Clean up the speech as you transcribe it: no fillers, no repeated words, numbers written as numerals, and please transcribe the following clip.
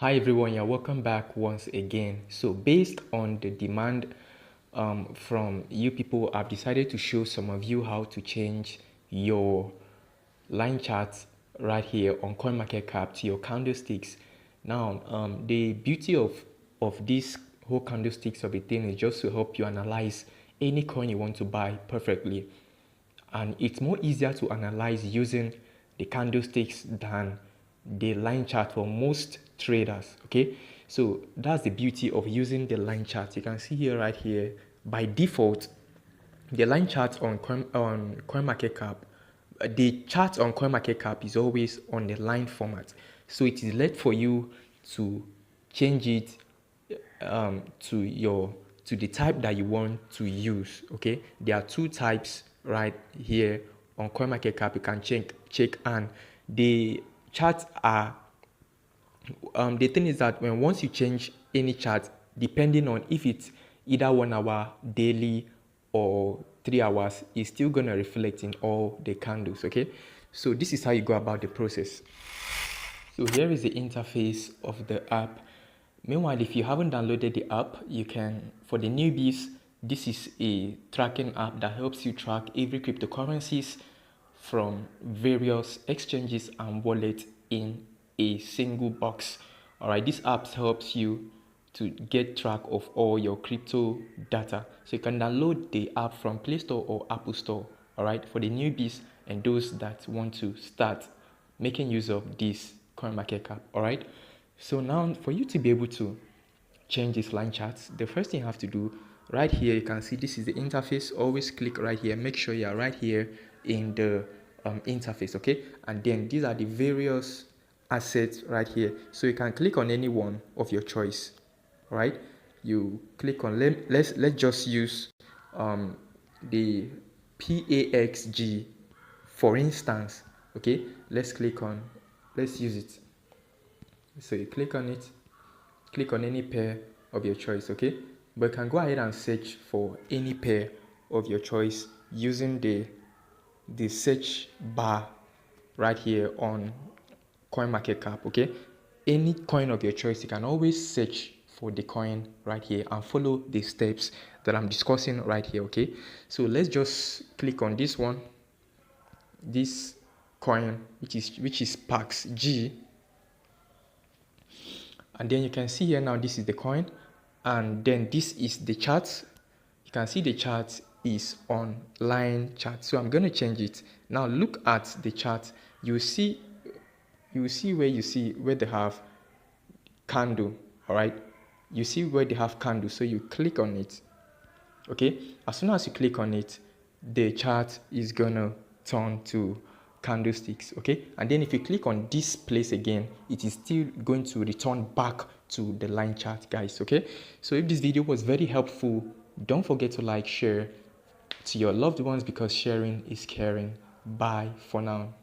Hi everyone, you're welcome back once again. So based on the demand from you people, I've decided to show some of you how to change your line charts right here on Coinmarketcap to your candlesticks. Now, the beauty of this whole candlesticks of a thing is just to help you analyze any coin you want to buy perfectly. And it's more easier to analyze using the candlesticks than the line chart for most traders. Okay, so that's the beauty of using the line chart. You can see here, right here, by default, the line chart on CoinMarketCap, the chart on CoinMarketCap is always on the line format. So it is left for you to change it to the type that you want to use. Okay, there are two types right here on CoinMarketCap. You can check, and the charts are the thing is that once you change any chart, depending on if it's either 1 hour, daily, or 3 hours, it's still going to reflect in all the candles. Okay, so this is how you go about the process. So here is the interface of the app. Meanwhile, if you haven't downloaded the app, you can, for the newbies, this is a tracking app that helps you track every cryptocurrencies from various exchanges and wallets in a single box. All right, this app helps you to get track of all your crypto data. So you can download the app from Play Store or Apple Store. All right, for the newbies and those that want to start making use of this CoinMarketCap. All right, so now for you to be able to change this line charts, the first thing you have to do right here, you can see this is the interface. Always click right here. Make sure you are right here in the interface. Okay, and then these are the various assets right here. So you can click on any one of your choice. All right, you click on let's just use the PAXG for instance. Okay, let's use it. So you click on it, click on any pair of your choice. Okay, but you can go ahead and search for any pair of your choice using the search bar right here on CoinMarketCap. Okay, any coin of your choice, you can always search for the coin right here and follow the steps that I'm discussing right here. Okay, so let's just click on this one, this coin, which is PAXG, and then you can see here now this is the coin, and then this is the chart. You can see the chart is on line chart, so I'm going to change it. Now look at the chart. You see where they have candle. All right, you see where they have candle, so you click on it. Okay, as soon as you click on it, the chart is gonna turn to candlesticks. Okay, and then if you click on this place again, it is still going to return back to the line chart, guys. Okay, so if this video was very helpful, don't forget to like, share to your loved ones, because sharing is caring. Bye for now.